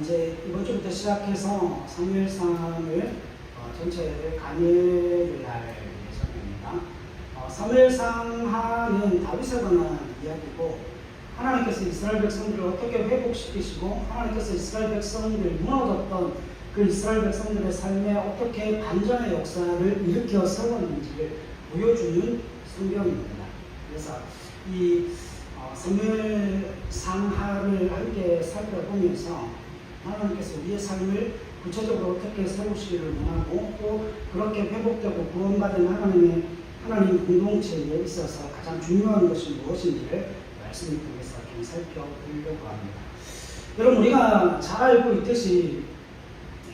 이제 이번 주부터 시작해서 사무엘상을 전체 강의를 할 예정입니다. 사무엘상 하는 다윗에 관한 이야기고, 하나님께서 이스라엘 백성들을 어떻게 회복시키시고 하나님께서 이스라엘 백성들이 무너졌던 그 이스라엘 백성들의 삶에 어떻게 반전의 역사를 일으켜 세웠는지를 보여주는 성경입니다. 그래서 이 사무엘상하를 함께 살펴보면서 하나님께서 우리의 삶을 구체적으로 어떻게 세우시기를 원하고, 또 그렇게 회복되고 구원받은 하나님 공동체에 있어서 가장 중요한 것이 무엇인지를 말씀을 통해서 좀 살펴보려고 합니다. 여러분, 우리가 잘 알고 있듯이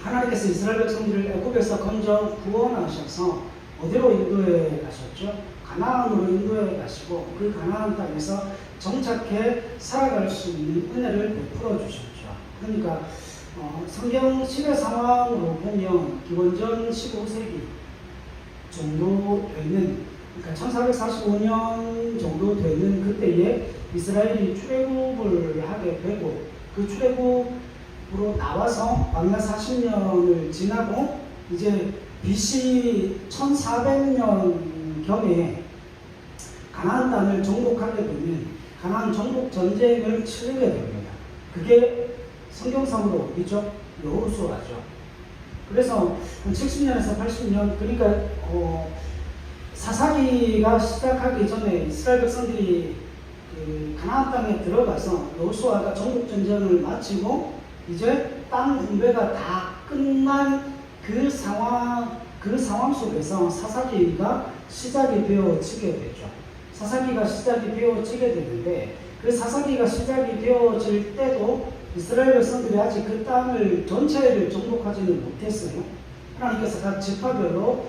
하나님께서 이스라엘 백성들을 애굽에서 건져 구원하셔서 어디로 인도해 가셨죠? 가나안으로 인도해 가시고, 그 가나안 땅에서 정착해 살아갈 수 있는 은혜를 베풀어 주셨죠. 그러니까 성경 시대 상황으로 보면 기원전 15세기 정도 되는, 그러니까 1445년 정도 되는 그때에 이스라엘이 출애굽을 하게 되고, 그 출애굽으로 나와서 광야 40년을 지나고 이제 BC 1400년경에 가나안 땅을 정복하게 되면 가나안 정복 전쟁을 치르게 됩니다. 그게 성경상으로 어디죠? 여호수아죠. 그래서 70년에서 80년, 그러니까 사사기가 시작하기 전에 이스라엘 백성들이 그 가나안 땅에 들어가서 여호수아가 정복 전쟁을 마치고 이제 땅 분배가 다 끝난 그 상황 속에서 사사기가 시작이 되어지게 되죠. 사사기가 시작이 되어지게 되는데, 그 사사기가 시작이 되어질 때도 이스라엘 백성들이 아직 그 땅을 전체를 정복하지는 못했어요. 하나님께서 각 지파별로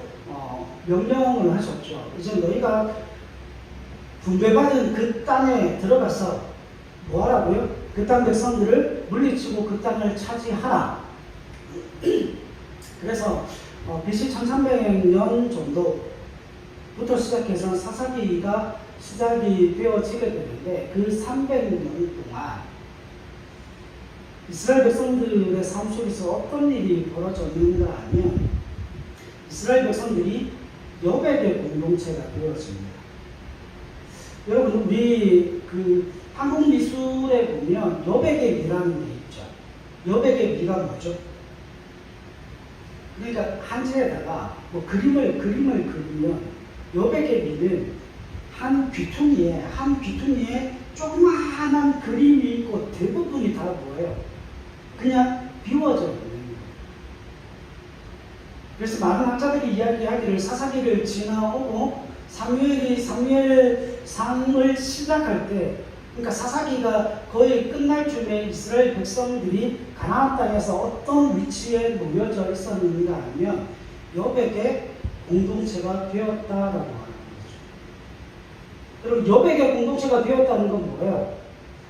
명령을 하셨죠. 이제 너희가 분배받은 그 땅에 들어가서 뭐 하라고요? 그 땅 백성들을 물리치고 그 땅을 차지하라. 그래서 BC 1300년 정도부터 시작해서 사사기가 시작이 되어지게 되는데, 그 300년 동안 이스라엘 백성들의 삶 속에서 어떤 일이 벌어졌는가 하면, 이스라엘 백성들이 여백의 공동체가 되어집니다. 여러분, 우리 그 한국 미술에 보면 여백의 미라는 게 있죠. 여백의 미가 뭐죠? 그러니까 한지에다가 뭐 그림을 그리면 여백의 미는 한 귀퉁이에 조그마한 그림이 있고 대부분이 다 뭐예요? 그냥 비워져 있는 거예요. 그래서 많은 학자들이 이야기하기를, 사사기를 지나오고 사무엘상을 시작할 때, 그러니까 사사기가 거의 끝날 쯤에 이스라엘 백성들이 가나안 땅에서 어떤 위치에 놓여져 있었는가 하면 여백의 공동체가 되었다라고 하는 거죠. 여러분, 여백의 공동체가 되었다는 건 뭐예요?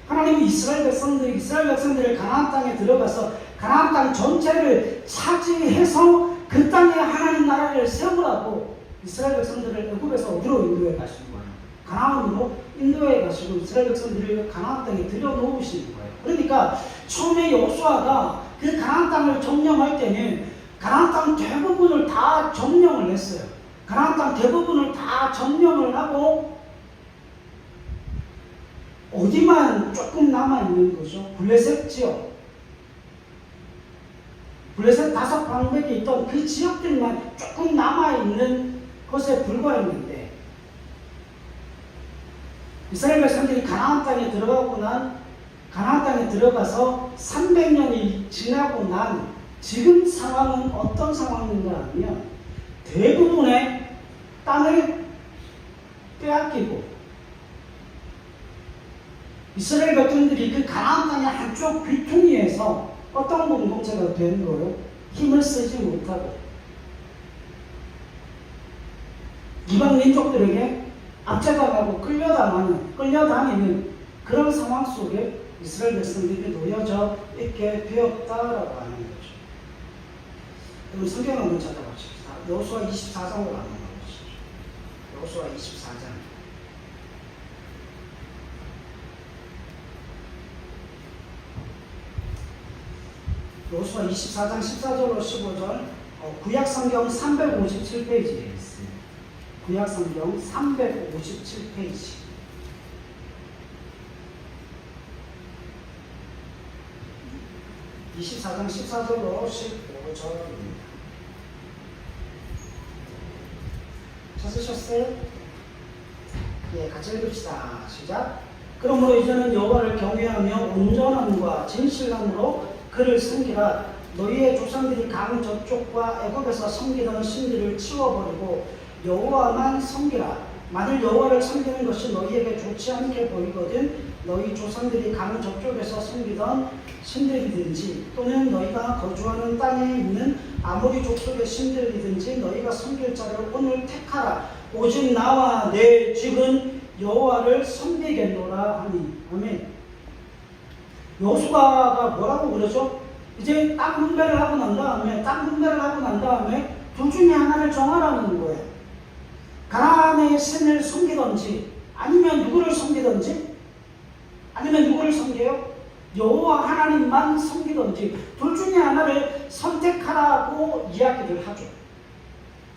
하나님이 이스라엘 백성들이 가나안 땅에 들어가서 가나안 땅 전체를 차지해서 그 땅에 하나님 나라를 세우라고 이스라엘 백성들을 애굽에서 어디로 인도해 가시는 거예요? 가나안으로 인도해 가시고 이스라엘 백성들을 가나안 땅에 들여놓으시는 거예요. 그러니까 처음에 여호수아가 그 가나안 땅을 점령할 때는 가나안 땅 대부분을 다 점령을 했어요. 가나안 땅 대부분을 다 점령을 하고 어디만 조금 남아있는 거죠? 블레셋 지역. 블레셋 5방백이 있던 그 지역들만 조금 남아있는 것에 불과했는데, 이스라엘 백성들이 가나안 땅에 들어가서 300년이 지나고 난 지금 상황은 어떤 상황인가 하면, 대부분의 땅을 빼앗기고 이스라엘 백성들이 그 가나안 땅의 한쪽 귀퉁이에서 어떤 공동체가 되는 거예요? 힘을 쓰지 못하고 이방 민족들에게 압제당하고 끌려다니는 그런 상황 속에 이스라엘 백성들이 놓여져 있게 되었다라고 하는 거죠. 그럼 성경 한번 찾아보십시다. 여호수아 24장으로 한번 가보시죠. 여호수아 24장. 여호수아 24장 14절로 15절, 구약성경 357페이지에 있어요. 구약성경 357페이지. 24장 14절로 15절입니다. 찾으셨어요? 예, 같이 읽읍시다. 시작. 그러므로 이제는 여호와를 경외하며 온전함과 진실함으로 그를 섬기라. 너희의 조상들이 강 저쪽과 애굽에서 섬기던 신들을 치워버리고 여호와만 섬기라. 만일 여호와를 섬기는 것이 너희에게 좋지 않게 보이거든 너희 조상들이 강 저쪽에서 섬기던 신들이든지 또는 너희가 거주하는 땅에 있는 아모리 족속의 신들이든지 너희가 섬길 자를 오늘 택하라. 오직 나와 내 집은 여호와를 섬기겠노라 하니. 아멘. 여호수아가 뭐라고 그러죠? 이제 땅 분배를 하고 난 다음에 둘 중에 하나를 정하라는 거예요. 가나안의 신을 섬기든지 아니면 누구를 섬기든지, 아니면 누구를 섬겨요? 여호와 하나님만 섬기든지 둘 중에 하나를 선택하라고 이야기를 하죠.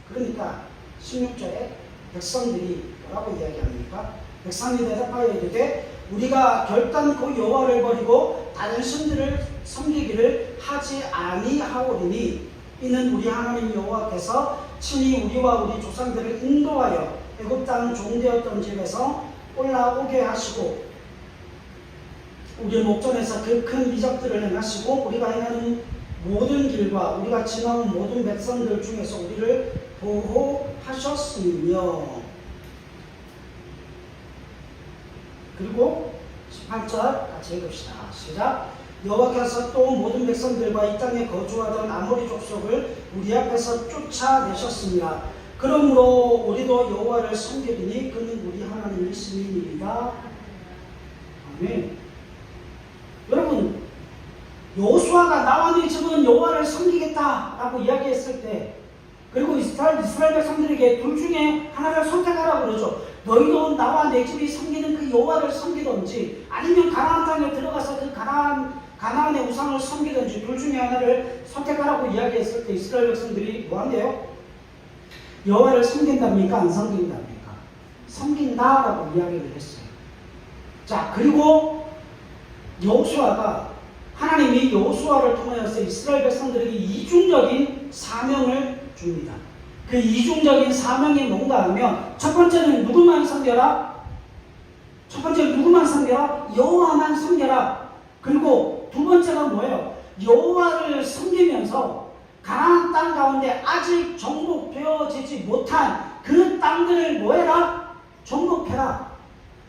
그러니까 16절에 백성들이 뭐라고 이야기합니까? 백성이 대답하여 이르되 우리가 결단코 여호와를 버리고 다른 신들을 섬기기를 하지 아니하오리니 이는 우리 하나님 여호와께서 친히 우리와 우리 조상들을 인도하여 애굽 땅 종되었던 집에서 올라오게 하시고 우리 목전에서 그 큰 이적들을 행하시고 우리가 행하는 모든 길과 우리가 지나온 모든 백성들 중에서 우리를 보호하셨으며. 그리고 18절 같이 읽읍시다. 시작. 여호와께서 또 모든 백성들과 이 땅에 거주하던 아모리 족속을 우리 앞에서 쫓아내셨습니다. 그러므로 우리도 여호와를 섬기리니 그는 우리 하나님이시니이다. 아멘. 여러분, 여호수아가 나와 네 집은 여호와를 섬기겠다라고 이야기했을 때, 그리고 이스라엘 백성들에게 둘 중에 하나를 선택하라고 그러죠. 너희도 나와 내 집이 섬기는 그 여호와를 섬기든지 아니면 가나안 땅에 들어가서 그 가나안의 우상을 섬기든지 둘 중에 하나를 선택하라고 이야기했을 때 이스라엘 백성들이 뭐한대요? 여호와를 섬긴답니까? 안 섬긴답니까? 섬긴다라고 이야기를 했어요. 자, 그리고 여호수아가, 하나님이 여호수아를 통하여서 이스라엘 백성들에게 이중적인 사명을 줍니다. 그 이중적인 사명이 뭔가 하면 첫 번째는 누구만 섬겨라? 여호와만 섬겨라. 그리고 두 번째가 뭐예요? 여호와를 섬기면서 가나안 땅 가운데 아직 정복되어지지 못한 그 땅들을 뭐해라? 정복해라.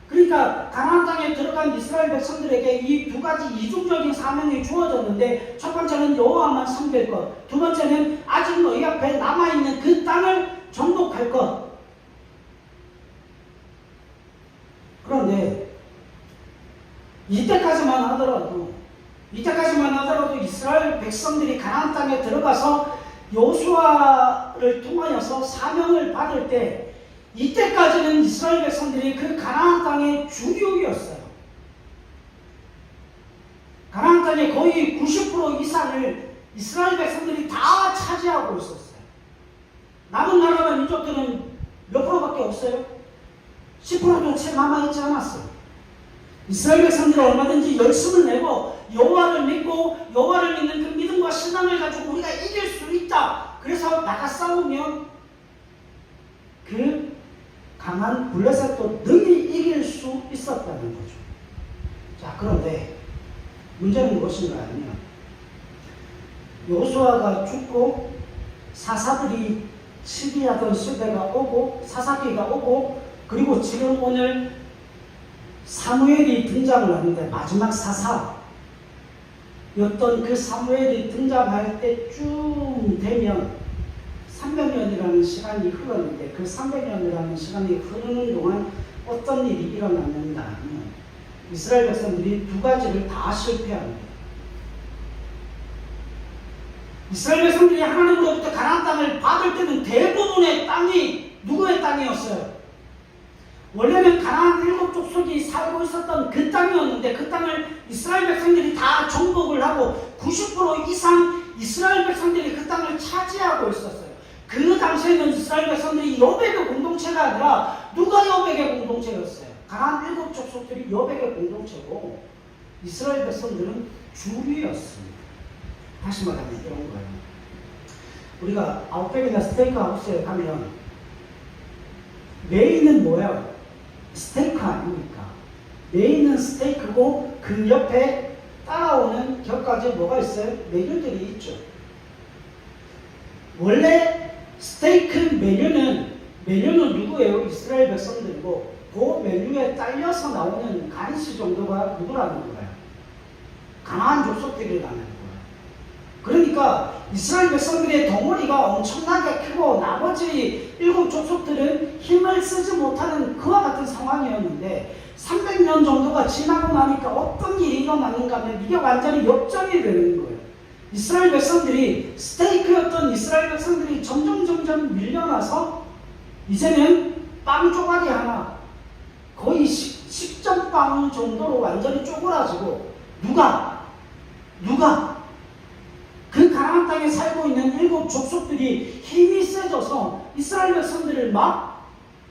그러니까 가나안 땅에 들어간 이스라엘 백성들에게 이 두 가지 이중적인 사명이 주어졌는데, 첫 번째는 여호와만 섬길 것, 두 번째는 아직 너희 앞에 남아있는 그 땅을 정복할 것. 그런데 이때까지만 하더라도 이스라엘 백성들이 가나안 땅에 들어가서 여호수아를 통하여서 사명을 받을 때, 이때까지는 이스라엘 백성들이 그 가나안 땅의 주력이었어요. 가나안 땅의 거의 90% 이상을 이스라엘 백성들이 다 차지하고 있었어요. 남은 나라나 민족들은 몇 프로밖에 없어요? 10%도 채 남아있지 않았어요. 이스라엘 백성들은 얼마든지 열심을 내고 여호와를 믿고 여호와를 믿는 그 믿음과 신앙을 가지고 우리가 이길 수 있다. 그래서 나가 싸우면 그 강한 블레셋도 능히 이길 수 있었다는 거죠. 자, 그런데 문제는 무엇인가 하면 여호수아가 죽고 사사들이 시기하던 시대가 오고 사사기가 오고, 그리고 지금 오늘 사무엘이 등장을 하는데 마지막 사사였던 그 사무엘이 등장할 때쯤 되면 300년이라는 시간이 흘렀는데, 그 300년이라는 시간이 흐르는 동안 어떤 일이 일어났는가 하면 이스라엘 백성들이 두 가지를 다 실패합니다. 이스라엘 백성들이 하나님으로부터 가나안 땅을 받을 때는 대부분의 땅이 누구의 땅이었어요? 원래는 가나안 7족속이 살고 있었던 그 땅이었는데, 그 땅을 이스라엘 백성들이 다 정복을 하고 90% 이상 이스라엘 백성들이 그 땅을 차지하고 있었어요. 그 당시에는 이스라엘 백성들이 여백의 공동체가 아니라 누가 여백의 공동체였어요? 가나안 7 족속들이 여백의 공동체고 이스라엘 백성들은 주류였습니다. 다시 말하면 이런 거예요. 우리가 아웃백이나 스테이크 하우스에 가면 메인은 뭐예요? 스테이크 아닙니까? 메인은 스테이크고 그 옆에 따라오는 곁까지 뭐가 있어요? 메뉴들이 있죠. 원래 스테이크 메뉴는 누구예요? 이스라엘 백성들이고 그 메뉴에 딸려서 나오는 간식 정도가 누구라는 거예요? 가나안 족속들이라는 거예요. 그러니까 이스라엘 백성들의 덩어리가 엄청나게 크고 나머지 7 족속들은 힘을 쓰지 못하는 그와 같은 상황이었는데 300년 정도가 지나고 나니까 어떤 일이 일어났는가 하면 이게 완전히 역전이 되는 거예요. 이스라엘 백성들이 스테이크였던 이스라엘 백성들이 점점 밀려나서 이제는 빵 조각이 하나 거의 식전빵 정도로 완전히 쪼그라지고 누가 그 가나안 땅에 살고 있는 7 족속들이 힘이 세져서 이스라엘 백성들을 막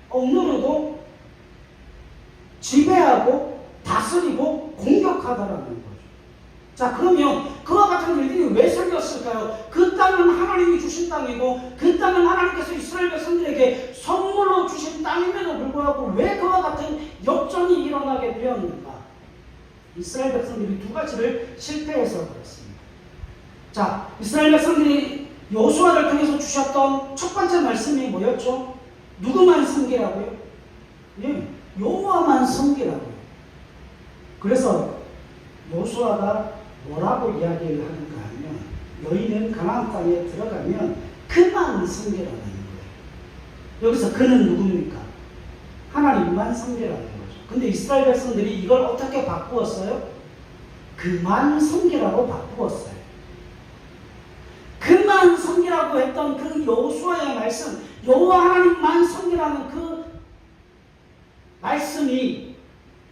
억누르고 지배하고 다스리고 공격하더라는 거죠. 자, 그러면 그와 같은 일들이 왜 생겼을까요? 그 땅은 하나님이 주신 땅이고 그 땅은 하나님께서 이스라엘 백성들에게 선물로 주신 땅임에도 불구하고 왜 그와 같은 역전이 일어나게 되었는가? 이스라엘 백성들이 2가지를 실패해서 그렇습니다. 자, 이스라엘 백성들이 여호수아를 통해서 주셨던 첫 번째 말씀이 뭐였죠? 누구만 섬기라고요? 예, 여호와만 섬기라고요. 그래서 여호수아가 뭐라고 이야기를 하는가 하면 너희는 가나안 땅에 들어가면 그만 섬기라는 거예요. 여기서 그는 누굽니까? 하나님만 섬기라는 거죠. 근데 이스라엘 백성들이 이걸 어떻게 바꾸었어요? 그만 섬기라고 바꾸었어요. 그만 섬기라고 했던 그 여호수아의 말씀, 여호와 하나님만 섬기라는 그 말씀이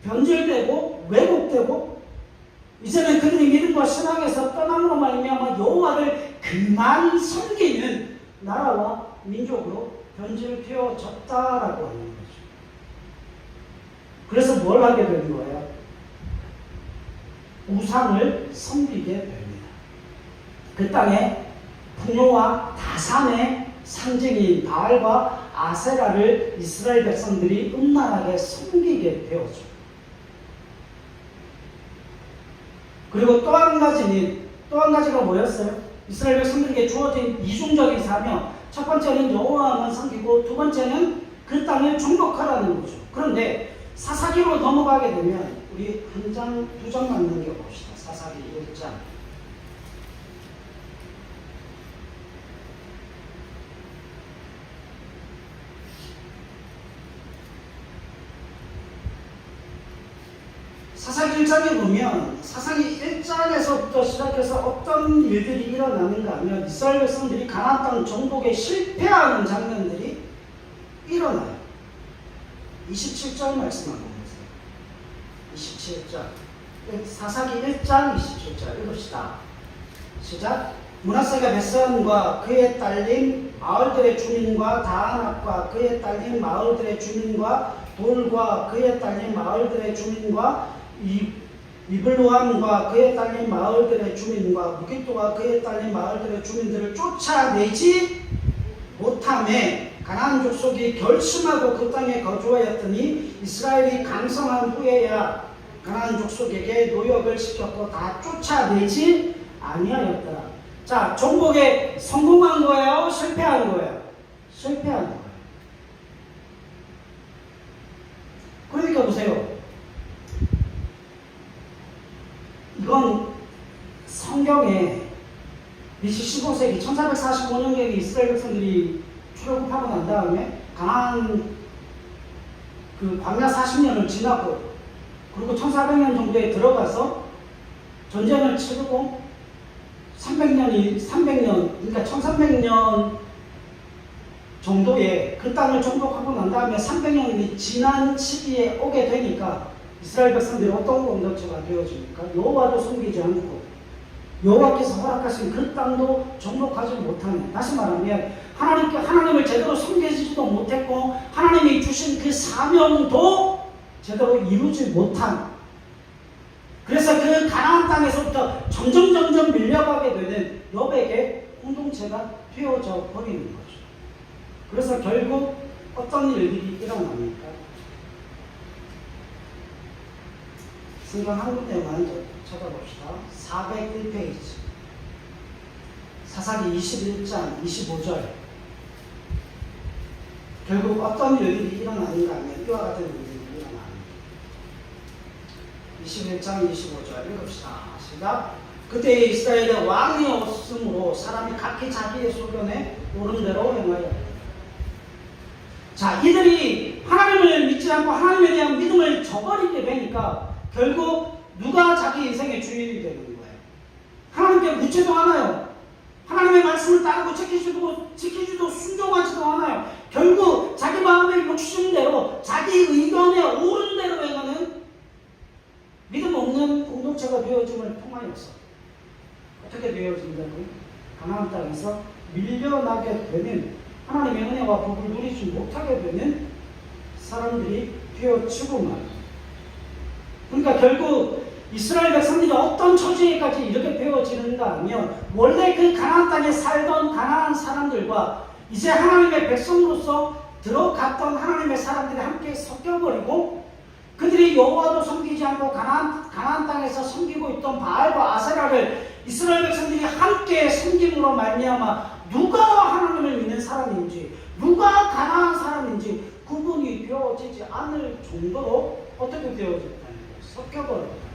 변질되고 왜곡되고 이제는 그들이 믿음과 신앙에서 떠남으로 말미암아 여호와를 그만 섬기는 나라와 민족으로 변질되어졌다라고 하는 거죠. 그래서 뭘 하게 되는 거예요? 우상을 섬기게 됩니다. 그 땅에 풍요와 다산의 상징인 바알과 아세라를 이스라엘 백성들이 음란하게 섬기게 되었죠. 그리고 또 한 가지가 뭐였어요? 이스라엘 백성들에게 주어진 이중적인 사명. 첫 번째는 여호와만 섬기고 두 번째는 그 땅을 정복하라는 거죠. 그런데 사사기로 넘어가게 되면 우리 한 장, 2장만 넘겨봅시다. 사사기 1장. 사사기 1장에 보면 사사기 1장에서부터 시작해서 어떤 일들이 일어나는가 하면 이스라엘 백성들이 가나안 땅 정복에 실패하는 장면들이 일어나요. 27절 말씀 한번 보세요. 27절. 사사기 1장 27절 읽읍시다. 시작. 므낫세가 벳선과 그의 딸린 마을들의 주민과 다안압과 그의 딸린 마을들의 주민과 돌과 그의 딸린 마을들의 주민과 이블로함과 그의 딸린 마을들의 주민과 무기토와 그의 딸린 마을들의 주민들을 쫓아내지 못함에 가나안 족속이 결심하고 그 땅에 거주하였더니 이스라엘이 강성한 후에야 가나안 족속에게 노역을 시켰고 다 쫓아내지 아니하였더라. 자, 정복에 성공한 거예요? 실패한 거예요? 실패한 거예요. 그러니까 보세요. 이건 성경에 BC 15세기 1445년경에 이스라엘 백성들이 출애굽하고 난 다음에 가나안 그 광야 40년을 지나고 그리고 1400년 정도에 들어가서 전쟁을 치르고 300년 그러니까 1300년 정도에 그 땅을 정복하고 난 다음에 300년이 지난 시기에 오게 되니까 이스라엘 백성들이 어떤 공동체가 되어집니까? 여호와도 섬기지 않고 여호와께서 허락하신 그 땅도 정복하지 못하는, 다시 말하면 하나님을 제대로 섬기지도 못했고 하나님이 주신 그 사명도 제대로 이루지 못한, 그래서 그 가나안 땅에서부터 점점 밀려가게 되는 여백의 공동체가 되어져 버리는 거죠. 그래서 결국 어떤 일들이 일어납니까? 성경 한 군데만 찾아봅시다. 401페이지. 사사기 21장 25절. 결국 어떤 일들이 일어나는가 하면 이와 같은 일들이 일어납니다. 21장 25절 읽읍시다. 시작. 그때 이스라엘의 왕이 없으므로 사람이 각기 자기의 소견에 옳은 대로 행하였다. 자, 이들이 하나님을 믿지 않고 하나님에 대한 믿음을 저버리게 되니까 결국 누가 자기 인생의 주인이 되는 거예요? 하나님께 묻지도 않아요. 하나님의 말씀을 따르고 지키지도 순종하지도 않아요. 결국 자기 마음의 욕심대로 자기 의견에 옳은 대로 행하는 믿음 없는 공동체가 되어짐을 통하여서 어떻게 되어진다고요? 가나안 땅에서 밀려나게 되는, 하나님의 은혜와 복을 누리지 못하게 되는 사람들이 되어지고 말이에요. 그러니까 결국 이스라엘 백성들이 어떤 처지에까지 이렇게 되어지는가 하면, 원래 그 가나안 땅에 살던 가나안 사람들과 이제 하나님의 백성으로서 들어갔던 하나님의 사람들이 함께 섞여버리고, 그들이 여호와도 섬기지 않고 가나안 땅에서 섬기고 있던 바알과 아세라를 이스라엘 백성들이 함께 섬김으로 말미암아 누가 하나님을 믿는 사람인지, 누가 가나안 사람인지 구분이 되어지지 않을 정도로 어떻게 되어졌다는 거예요? 섞여버렸다.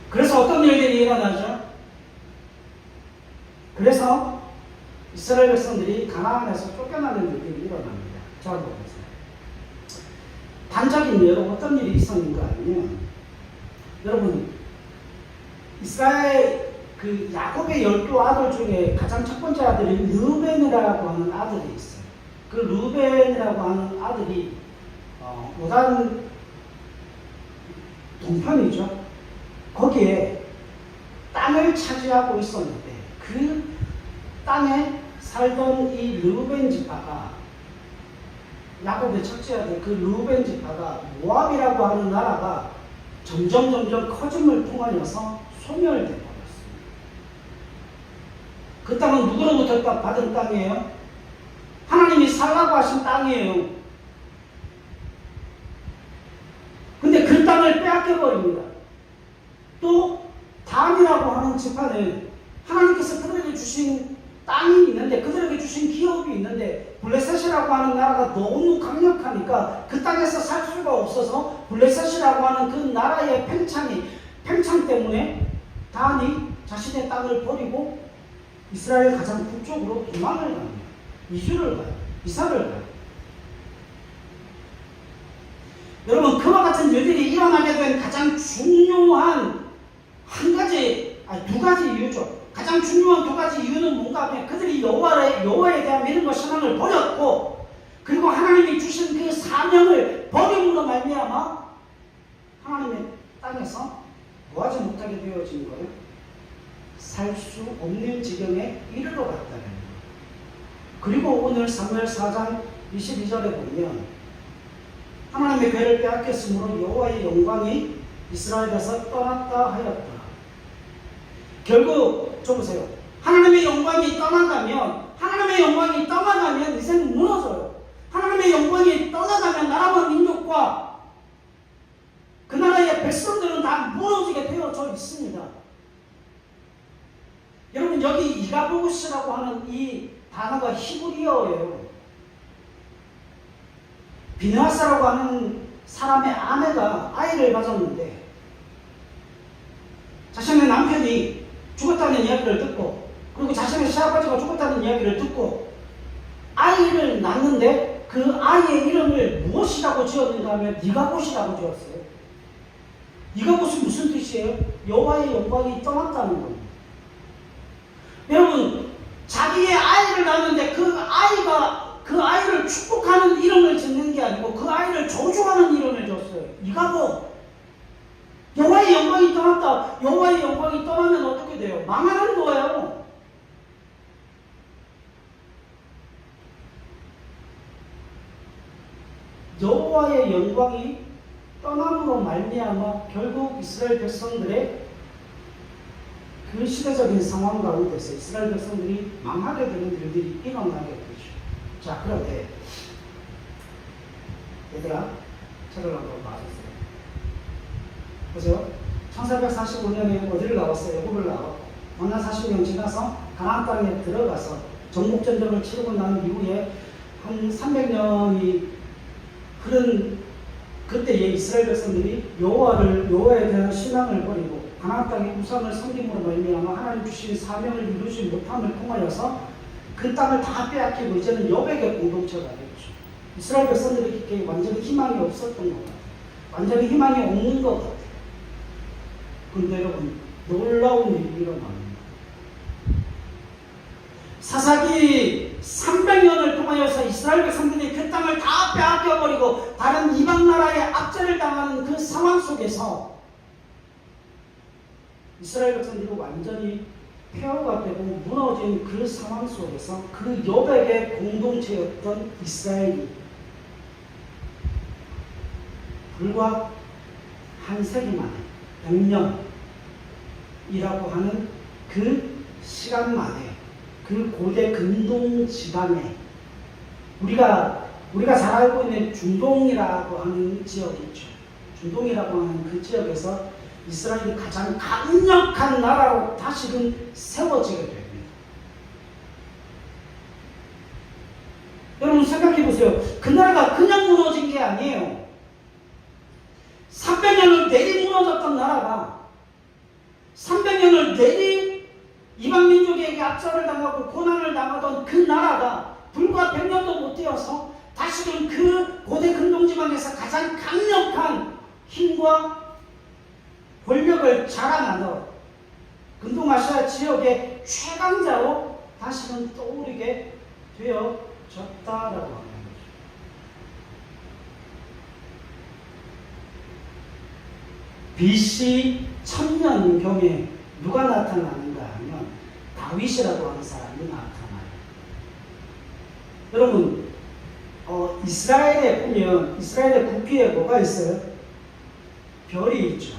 그래서 어떤 일들이 일어나죠? 그래서 이스라엘 백성들이 가나안에서 쫓겨나는 일들이 일어납니다. 자, 보세요. 단적인 예로 어떤 일이 있었는가 하면, 여러분, 이스라엘 그 야곱의 12 아들 중에 가장 첫 번째 아들이 르벤이라고 하는 아들이 있어요. 그 르벤이라고 하는 아들이 요단 동편이죠. 거기에 땅을 차지하고 있었는데, 그 땅에 살던 이 르벤 지파가, 야곱의 첫째 아들 그 르벤 지파가 모압이라고 하는 나라가 점점 커짐을 통하여서 소멸돼 버렸습니다. 그 땅은 누구로부터 받은 땅이에요? 하나님이 살라고 하신 땅이에요. 근데 그 땅을 빼앗겨 버립니다. 또 단이라고 하는 지파는 하나님께서 그들에게 주신 땅이 있는데, 그들에게 주신 기업이 있는데, 블레셋이라고 하는 나라가 너무 강력하니까 그 땅에서 살 수가 없어서 블레셋이라고 하는 그 나라의 팽창 때문에 단이 자신의 땅을 버리고 이스라엘 가장 북쪽으로 도망을 갑니다. 이사를 가요. 여러분, 그와 같은 일들이 일어나게 된 가장 중요한 두 가지 이유죠. 가장 중요한 두 가지 이유는 뭔가 하면, 그들이 여호와에 대한 믿음과 신앙을 버렸고, 그리고 하나님이 주신 그 사명을 버림으로 말미암아 하나님의 땅에서 뭐하지 못하게 되어진 거예요? 살 수 없는 지경에 이르러 갔다는 거예요. 그리고 오늘 사무엘 4장 22절에 보면, 하나님의 괴를 빼앗겼으므로 여호와의 영광이 이스라엘에서 떠났다 하였다. 결국 보세요. 하나님의 영광이 떠나가면 인생은 무너져요. 하나님의 영광이 떠나가면 나라와 민족과 그 나라의 백성들은 다 무너지게 되어져 있습니다. 여러분, 여기 이가보스라고 하는 이 단어가 히브리어예요. 비느하스라고 하는 사람의 아내가 아이를 가졌는데, 자신의 남편이 죽었다는 이야기를 듣고, 그리고 자신의 시아버지가 죽었다는 이야기를 듣고 아이를 낳는데, 그 아이의 이름을 무엇이라고 지었는가 하면 이가봇이라고 지었어요. 이가봇이 무슨 뜻이에요? 여호와의 영광이 떠났다는 겁니다. 여러분, 자기의 아이를 낳는데 그 아이를 축복하는 이름을 짓는 게 아니고 그 아이를 저주하는 이름을 줬어요. 이가봇. 여호와의 영광이 떠났다. 여호와의 영광이 떠나면 어떻게 돼요? 망하는 거예요. 여호와의 영광이 떠남으로 말미암아 결국 이스라엘 백성들의 그 시대적인 상황 가운데서 이스라엘 백성들이 망하게 되는 일들이 일어나게 되죠. 자, 그런데 얘들아, 책을 한번 봐주세요. 보세요. 1445년에 어디를 나왔어요? 애굽을 나왔고 만난 40년 지나서 가나안 땅에 들어가서 정복전쟁을 치르고 난 이후에 한 300년이 흐른 그때의 이스라엘 백성들이 여호와에 대한 신앙을 버리고 가나안 땅의 우상을 섬김으로 말미암아 하나님 주신 사명을 이루지 못함을 통하여서 그 땅을 다 빼앗기고 이제는 여백의 공동체가 됐죠. 이스라엘 백성들에게 완전히 희망이 없었던 것 같아요. 완전히 희망이 없는 것 같아요. 그런데 여러분, 놀라운 일이 일어납니다. 사사기 300년을 통하여서 이스라엘 백성들이 그 땅을 다 빼앗겨버리고 다른 이방 나라에 압제를 당하는 그 상황 속에서 이스라엘 백성들이 완전히 폐허가 되고 무너진 그 상황 속에서 그 여백의 공동체였던 이스라엘이 불과 한 세기 만에 100년이라고 하는 그 시간 만에 그 고대 근동 지방에 우리가 잘 알고 있는 중동이라고 하는 지역이 있죠. 중동이라고 하는 그 지역에서 이스라엘이 가장 강력한 나라로 다시금 세워지게 됩니다. 여러분 생각해 보세요. 그 나라가 그냥 무너진 게 아니에요. 300년을 내리 무너졌던 나라가 300년을 내리 이방 민족에게 압살을 당하고 고난을 당하던 그 나라가 불과 100년도 못 되어서 다시금 그 고대 근동지방에서 가장 강력한 힘과 권력을 자랑하는 근동아시아 지역의 최강자로 다시금 떠오르게 되어졌다라고 합니다. BC 1000년경에 누가 나타나는가 하면 다윗이라고 하는 사람이 나타나요. 여러분, 이스라엘에 보면 이스라엘의 국기에 뭐가 있어요? 별이 있죠.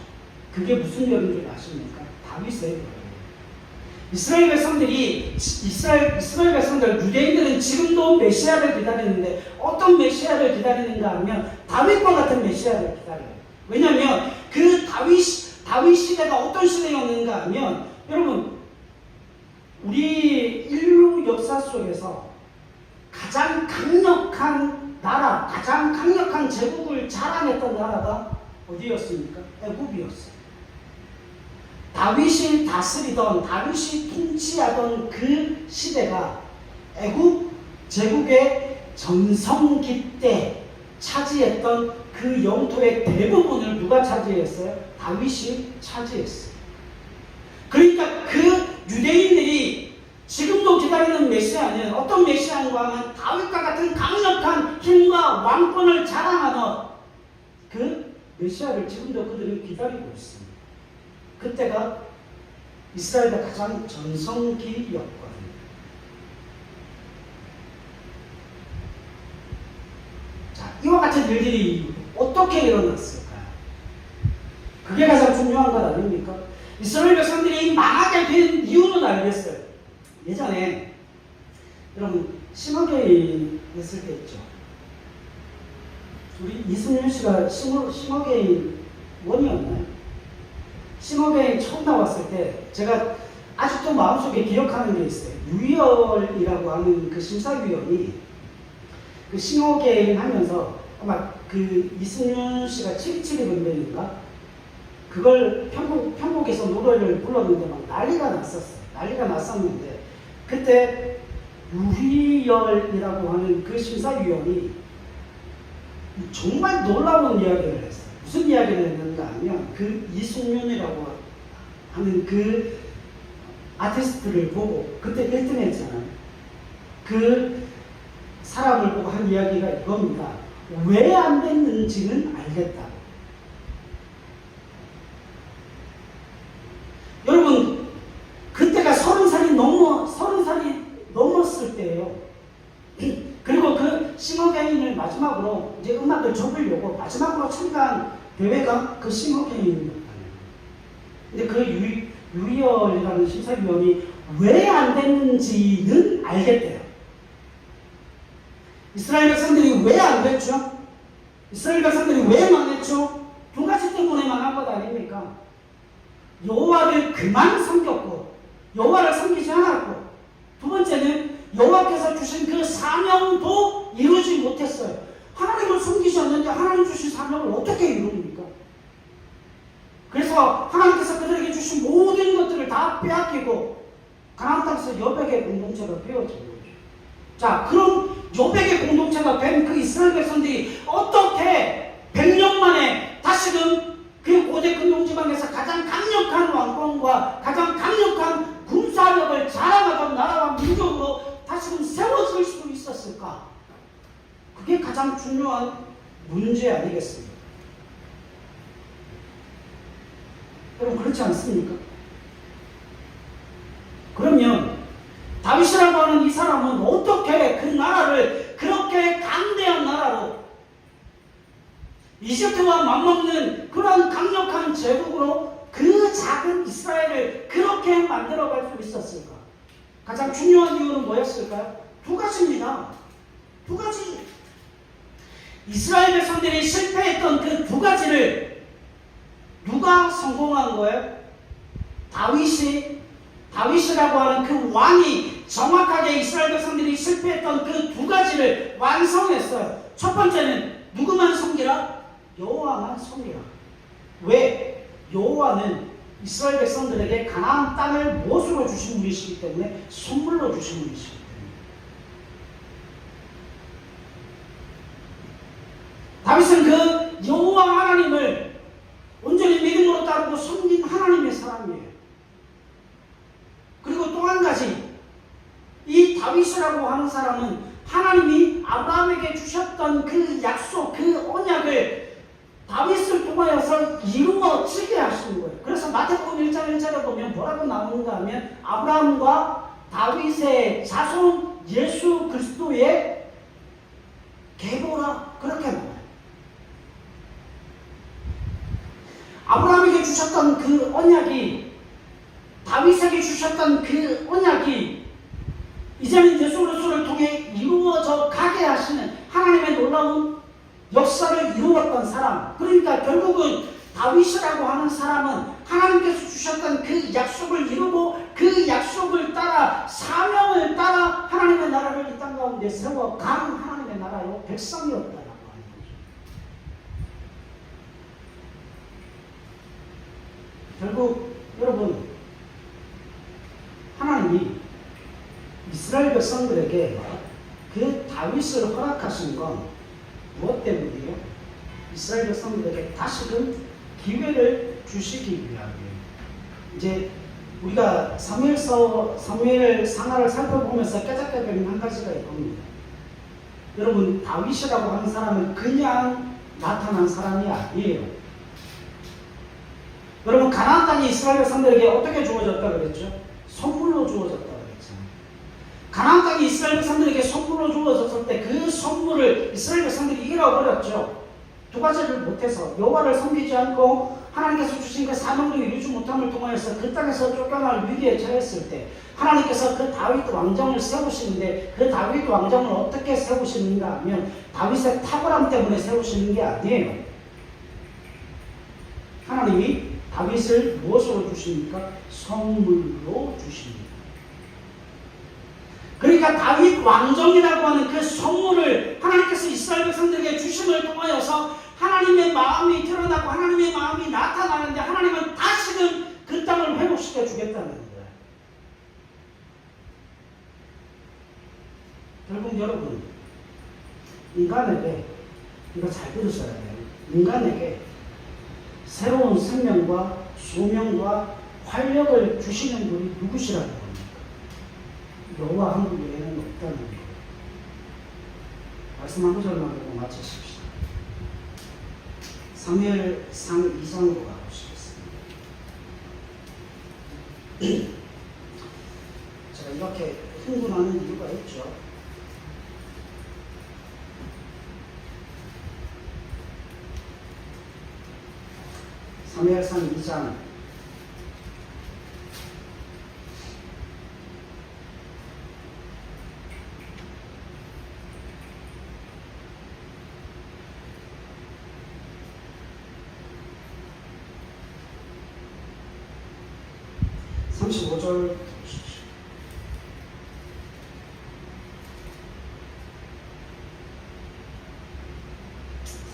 그게 무슨 별인 줄 아십니까? 다윗의 별이에요. 이스라엘 백성들, 유대인들은 지금도 메시아를 기다리는데 어떤 메시아를 기다리는가 하면 다윗과 같은 메시아를 기다려요. 왜냐하면 그 다윗 시대가 어떤 시대였는가 하면 여러분 우리 인류 역사 속에서 가장 강력한 나라, 가장 강력한 제국을 자랑했던 나라가 어디였습니까? 애굽이었어요. 다윗이 다스리던, 다윗이 통치하던 그 시대가 애굽 제국의 전성기 때 차지했던 그 영토의 대부분을 누가 차지했어요? 다윗이 차지했어요. 그러니까 그 유대인들이 지금도 기다리는 메시아는 어떤 메시아인가 하면 다윗과 같은 강력한 힘과 왕권을 자랑하는 그 메시아를 지금도 그들은 기다리고 있습니다. 그때가 이스라엘의 가장 전성기였거든요. 자, 이와 같은 일들이 어떻게 일어났을까요? 그게 가장 중요한 것 아닙니까? 이스라엘 백성들이 망하게 된 이유는 알겠어요. 예전에 여러분 심어게인 했을 때 있죠. 우리 이승윤 씨가 심어게인 원이었나요? 심어게인 처음 나왔을 때 제가 아직도 마음속에 기억하는 게 있어요. 유희열이라고 하는 그 심사위원이 그 심어게인 하면서 아마 그 이승윤 씨가 772 번명인가? 그걸 편곡에서 노래를 불렀는데 막 난리가 났었어요. 난리가 났었는데 그때 유희열이라고 하는 그 심사위원이 정말 놀라운 이야기를 했어요. 무슨 이야기를 했는가 하면 그 이승윤이라고 하는 그 아티스트를 보고 그때 1등 했잖아요. 그 사람을 보고 한 이야기가 이겁니다. 왜 안 됐는지는 알겠다고. 이제 음악을 접으려고 마지막으로 참가한 대회가 그 싱어게임이었다. 근데 그 유리얼이라는 심사위원이 왜 안 됐는지는 알겠대요. 이스라엘 백성들이 왜 안 됐죠? 이스라엘 백성들이 왜 망했죠? 두 가지 때문에 망한 것 아닙니까? 여호와를 그만 섬겼고 여호와를 섬기지 않았고, 두 번째는 여호와께서 주신 그 사명도 이루지 못했어요. 하나님을 섬기지 않는데 하나님 주신 사명을 어떻게 이룹니까? 그래서 하나님께서 그들에게 주신 모든 것들을 다 빼앗기고 가나안 땅에서 여백의 공동체가 되어진 거죠. 자, 그럼 여백의 공동체가 된 그 이스라엘 백성들이 어떻게 100년 만에 다시금 그 고대 근동지방에서 가장 강력한 왕권과 가장 강력한 군사력을 자랑하던 나라와 민족으로 다시금 세워질 수 있었을까? 그게 가장 중요한 문제 아니겠습니까? 여러분, 그렇지 않습니까? 그러면 다윗이라고 하는 이 사람은 어떻게 그 나라를 그렇게 강대한 나라로, 이집트와 맞먹는 그런 강력한 제국으로 그 작은 이스라엘을 그렇게 만들어갈 수 있었을까? 가장 중요한 이유는 뭐였을까요? 두 가지입니다. 두 가지. 이스라엘 백성들이 실패했던 그 두 가지를 누가 성공한 거예요? 다윗이라고 하는 그 왕이 정확하게 이스라엘 백성들이 실패했던 그 두 가지를 완성했어요. 첫 번째는 누구만 섬기라? 여호와만 섬기라. 왜? 여호와는 이스라엘 백성들에게 가나안 땅을 못으로 주신 분이시기 때문에, 선물로 주신 분이시기 때문에. 다윗은 그 여호와 하나님을 온전히 믿음으로 따르고 섬긴 하나님의 사람이에요. 그리고 또 한 가지, 이 다윗이라고 하는 사람은 하나님이 아브라함에게 주셨던 그 약속, 그 언약을 다윗을 통하여서 이루어지게 하시는 거예요. 그래서 마태복음 1장 1절에 보면 뭐라고 나오는가 하면 아브라함과 다윗의 자손 예수 그리스도의 계보라, 그렇게 나와요. 아브라함에게 주셨던 그 언약이, 다윗에게 주셨던 그 언약이 이제는 예수 그리스도를 통해 이루어져 가게 하시는 하나님의 놀라운 역사를 이루었던 사람. 그러니까 결국은 다윗이라고 하는 사람은 하나님께서 주셨던 그 약속을 이루고 그 약속을 따라, 사명을 따라 하나님의 나라를 이 땅 가운데 세워간 하나님의 나라의 백성이었다라고 하는 거죠. 결국 여러분, 하나님이 이스라엘 백성들에게 그 다윗을 허락하신 건 무엇 때문이에요? 이스라엘 백성들에게 다시금 기회를 주시기 위함이에요. 이제 우리가 사무엘 상하를 살펴보면서 깨닫게 되는 한 가지가 이겁니다. 여러분, 다윗이라고 하는 사람은 그냥 나타난 사람이 아니에요. 여러분, 가나안 땅이 이스라엘 백성들에게 어떻게 주어졌다 그랬죠? 선물로 주어졌다 그랬잖아요. 가나안 땅이 이스라엘 백성들에게 선물로 주어졌을 때 그 선물을 이스라엘 백성들이 잃어버렸죠. 두 가지를 못해서, 여호와를 섬기지 않고 하나님께서 주신 그 사명을 이루지 못함을 통하여서 그 땅에서 쫓겨날 위기에 처했을 때 하나님께서 그 다윗 왕정을 세우시는데, 그 다윗 왕정을 어떻게 세우시는가 하면 다윗의 탁월함 때문에 세우시는 게 아니에요. 하나님이 다윗을 무엇으로 주십니까? 선물로 주십니다. 그러니까 다윗 왕정이라고 하는 그 선물을 하나님께서 이스라엘 백성들에게 주심을 통하여서 하나님의 마음이 드러나고 하나님의 마음이 나타나는데, 하나님은 다시금 그 땅을 회복시켜 주겠다는 거예요. 결국 여러분, 인간에게, 이거 잘 들으셔야 돼요. 인간에게 새로운 생명과 소명과 활력을 주시는 분이 누구시라는 겁니까? 여호와 한 분 외에는 없다는 거예요. 말씀 한 구절만 하고 마치십시오. 사무엘상 2장으로 가보시겠습니다. 제가 이렇게 흥분하는 이유가 있죠. 사무엘상 2장 35절 보십시오.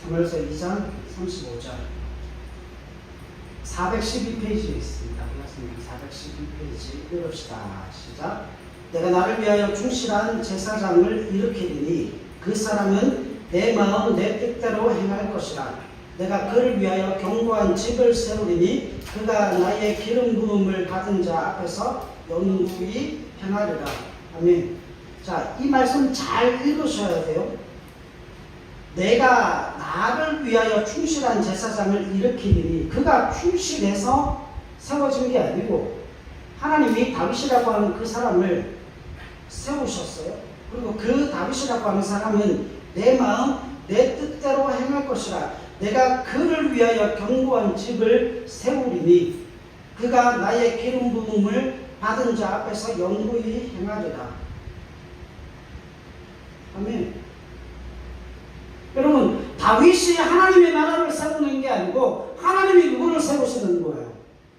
사무엘상 2장 35절 412페이지에 있습니다. 그렇습니다. 412페이지 읽읍시다. 시작. 내가 나를 위하여 충실한 제사장을 일으키리니 그 사람은 내 마음 내 뜻대로 행할 것이라. 내가 그를 위하여 견고한 집을 세우리니 그가 나의 기름 부음을 받은 자 앞에서 영구히 행하리라. 아멘. 자, 이 말씀 잘 읽으셔야 돼요. 내가 나를 위하여 충실한 제사장을 일으키리니, 그가 충실해서 세워진 게 아니고 하나님이 다윗이라고 하는 그 사람을 세우셨어요. 그리고 그 다윗이라고 하는 사람은 내 마음 내 뜻대로 행할 것이라. 내가 그를 위하여 견고한 집을 세우리니 그가 나의 기름 부음을 받은 자 앞에서 영구히 행하리라. 아멘. 여러분, 다윗이 하나님의 나라를 세우는 게 아니고 하나님이 누구를 세우시는 거예요?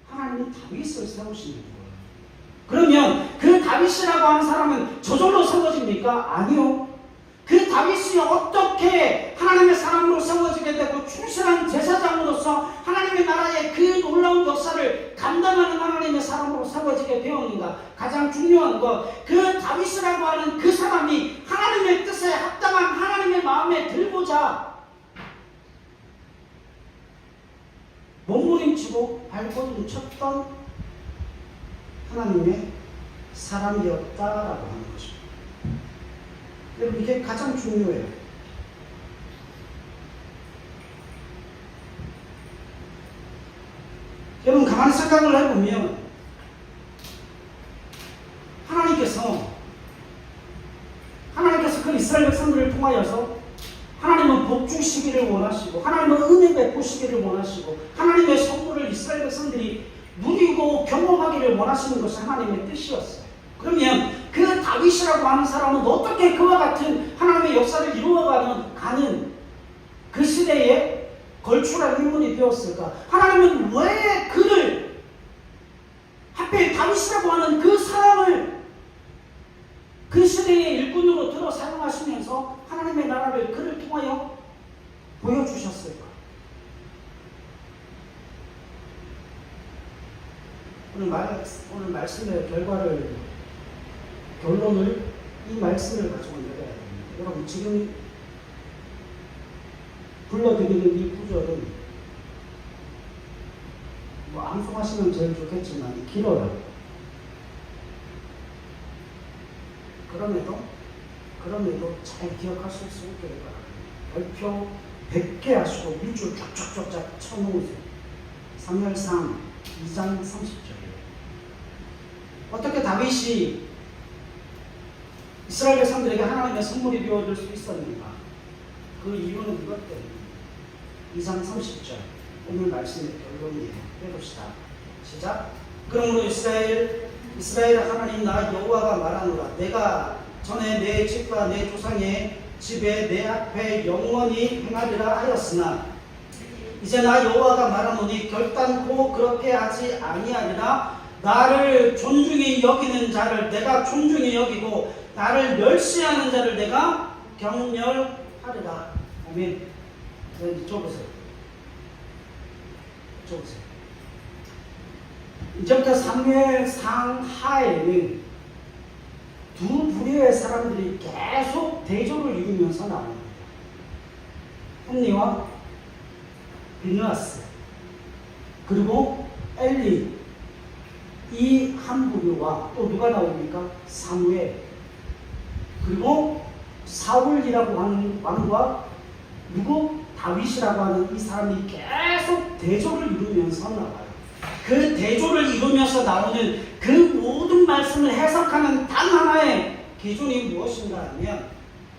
하나님이 다윗을 세우시는 거예요. 그러면 그 다윗이라고 하는 사람은 저절로 세워집니까? 아니요. 그 다윗이 어떻게 하나님의 사람으로 세워지게 되고 충실한 제사장으로서 하나님의 나라의 그 놀라운 역사를 감당하는 하나님의 사람으로 세워지게 되었는가? 가장 중요한 것, 그 다윗이라고 하는 그 사람이 하나님의 뜻에 합당한 하나님의 마음에 들고자 몸부림치고 발버둥 쳤던 하나님의 사람이었다라고 하는 것입니다. 여러분, 이게 가장 중요해요. 여러분, 가만히 생각을 해보면 하나님께서 그 이스라엘 백성들을 통하여서 하나님은 복 주시기를 원하시고 하나님은 은혜 베푸시기를 원하시고 하나님의 선물을 이스라엘 백성들이 누리고 경험하기를 원하시는 것이 하나님의 뜻이었어요. 그러면 그 다윗이라고 하는 사람은 어떻게 그와 같은 하나님의 역사를 이루어가는 그 시대에 걸출한 인물이 되었을까? 하나님은 왜 그를 하필 다윗이라고 하는 그 사람을 그 시대의 일꾼으로 들어 사용하시면서 하나님의 나라를 그를 통하여 보여주셨을까? 오늘 말씀의 결론을 이 말씀을 가지고 내려야 됩니다. 여러분, 지금 불러드리는 이 구절은 암송하시면 제일 좋겠지만 길어요. 그럼에도 잘 기억하실 수 있게 바랍니다. 별표 100개 하시고 밑줄 쫙쫙쫙쫙 쳐놓으세요. 사무엘상 2장 30절이에요. 어떻게 다윗이 이스라엘 백성들에게 하나님의 선물이 되어줄 수 있었는가? 그 이유는 이것 때문에 2장 30절 오늘 말씀의 결론이에요. 해봅시다. 시작. 그러므로 이스라엘 하나님 나 여호와가 말하노라. 내가 전에 내 집과 내 조상의 집에 내 앞에 영원히 행하리라 하였으나 이제 나 여호와가 말하노니 결단코 그렇게 하지 아니하리라. 나를 존중히 여기는 자를 내가 존중히 여기고 나를 멸시하는 자를 내가 경멸하리라. 아멘. 이쪽 보세요. 이제부터 사무엘상 하에는 두 부류의 사람들이 계속 대조를 이루면서 나옵니다. 홈리와 비느하스 그리고 엘리, 이 한 부류와 또 누가 나옵니까? 사무엘, 그리고 사울이라고 하는 왕과 누구? 다윗이라고 하는 이 사람이 계속 대조를 이루면서 나와요. 그 대조를 이루면서 나오는 그 모든 말씀을 해석하는 단 하나의 기준이 무엇인가 하면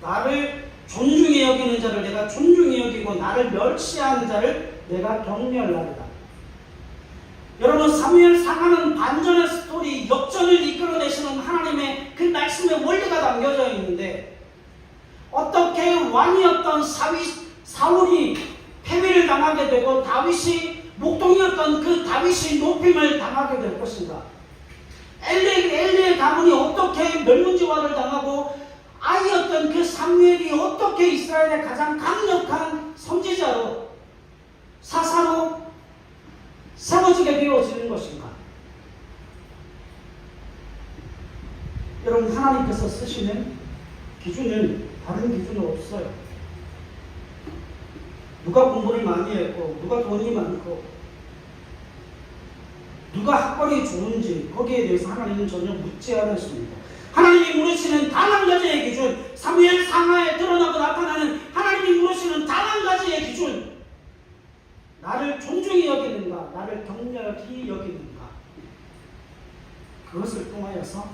나를 존중히 여기는 자를 내가 존중히 여기고 나를 멸시하는 자를 내가 경멸하리라. 사무엘 상하는 반전의 스토리, 역전을 이끌어내시는 하나님의 그 말씀의 원리가 담겨져 있는데, 어떻게 왕이었던 사울이 패배를 당하게 되고 다윗이 목동이었던 그 다윗이 높임을 당하게 될 것인가? 엘리의 가문이 어떻게 멸문지화를 당하고 아이였던 그 사무엘이 어떻게 이스라엘의 가장 강력한 선지자로 사사로 세워지게 되어지는 것인가? 여러분, 하나님께서 쓰시는 기준은 다른 기준은 없어요. 누가 공부를 많이 했고, 누가 돈이 많고, 누가 학벌이 좋은지 거기에 대해서 하나님은 전혀 묻지 않으십니다. 하나님이 물으시는 단 한 가지의 기준, 사무엘 상하에 드러나고 나타나는 하나님이 물으시는 단 한 가지의 기준, 나를 존중히 여기는가, 나를 격렬히 여기는가. 그것을 통하여서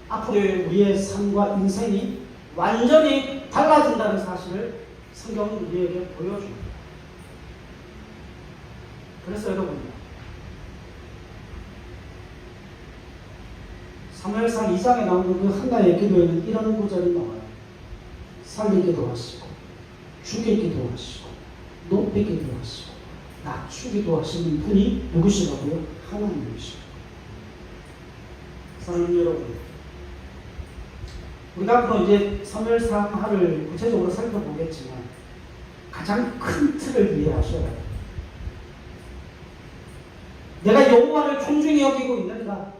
앞으로의 우리의 삶과 인생이 완전히 달라진다는 사실을 성경은 우리에게 보여줍니다. 그래서 여러분, 사무엘상 2장에 나오는 그 한나의 기도에는 이런 구절이 나와요. 살리기도 하시고, 죽이기도 하시고, 높이기도 하시고, 낮추기도 하시는 분이 누구시라고요? 하나님이시고. 사랑하는 여러분, 우리가 앞으로 이제 사무엘상하를 구체적으로 살펴보겠지만 가장 큰 틀을 이해하셔야 해요. 내가 여호와를 존중히 여기고 있는가?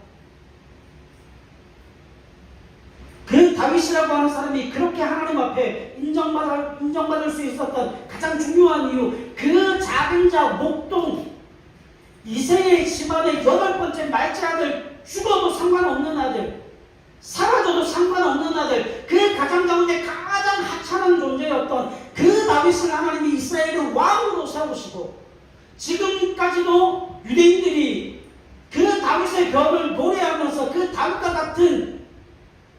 그 다윗이라고 하는 사람이 그렇게 하나님 앞에 인정받을 수 있었던 가장 중요한 이유, 그 작은 자 목동 이새의 집안의 8번째 말째 아들, 죽어도 상관없는 아들, 사라져도 상관없는 아들, 그 가장 가운데 가장 하찮은 존재였던 그 다윗을 하나님이 이스라엘의 왕으로 세우시고, 지금까지도 유대인들이 그 다윗의 별을 노래하면서 그 다윗과 같은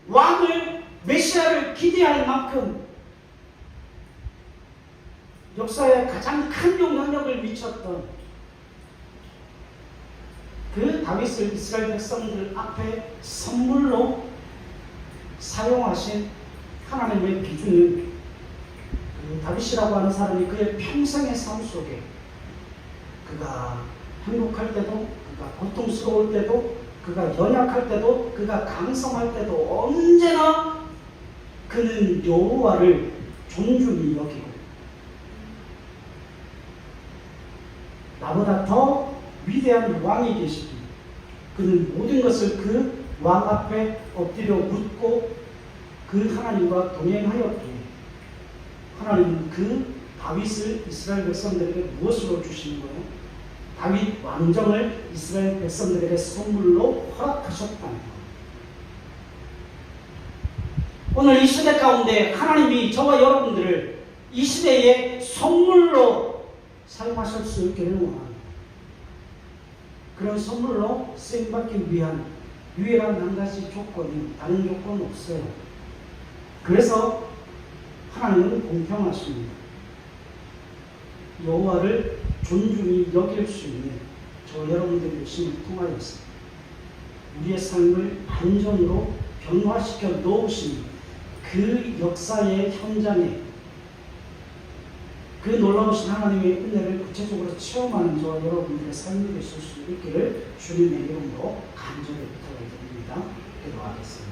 왕을, 메시아를 기대할 만큼 역사에 가장 큰 영향력을 미쳤던 그 다윗을 이스라엘 백성들 앞에 선물로 사용하신 하나님의 기준은 그 다윗이라고 하는 사람이 그의 평생의 삶 속에 그가 행복할 때도, 그가 고통스러울 때도, 그가 연약할 때도, 그가 강성할 때도 언제나 그는 여호와를 존중히 여기고, 나보다 더 위대한 왕이 계시기, 그는 모든 것을 그 왕 앞에 엎드려 묻고 그 하나님과 동행하였기에 하나님은 그 다윗을 이스라엘 백성들에게 무엇으로 주신 거예요? 다윗 왕정을 이스라엘 백성들에게 선물로 허락하셨다는 거예요. 오늘 이 시대 가운데 하나님이 저와 여러분들을 이 시대에 선물로 사용하실 수 있기를 원합니다. 그런 선물로 쓰임받기 위한 유일한 한 가지 조건이, 다른 조건은 없어요. 그래서 하나님은 공평하십니다. 여호와를 존중히 여길 수 있는 저 여러분들의 열심을 통하여서 우리의 삶을 반전으로 변화시켜 놓으신 그 역사의 현장에 그 놀라우신 하나님의 은혜를 구체적으로 체험하는 저와 여러분들의 삶이 되실 수 있기를 주님의 이름으로 간절히 부탁을 드립니다. 기도하겠습니다.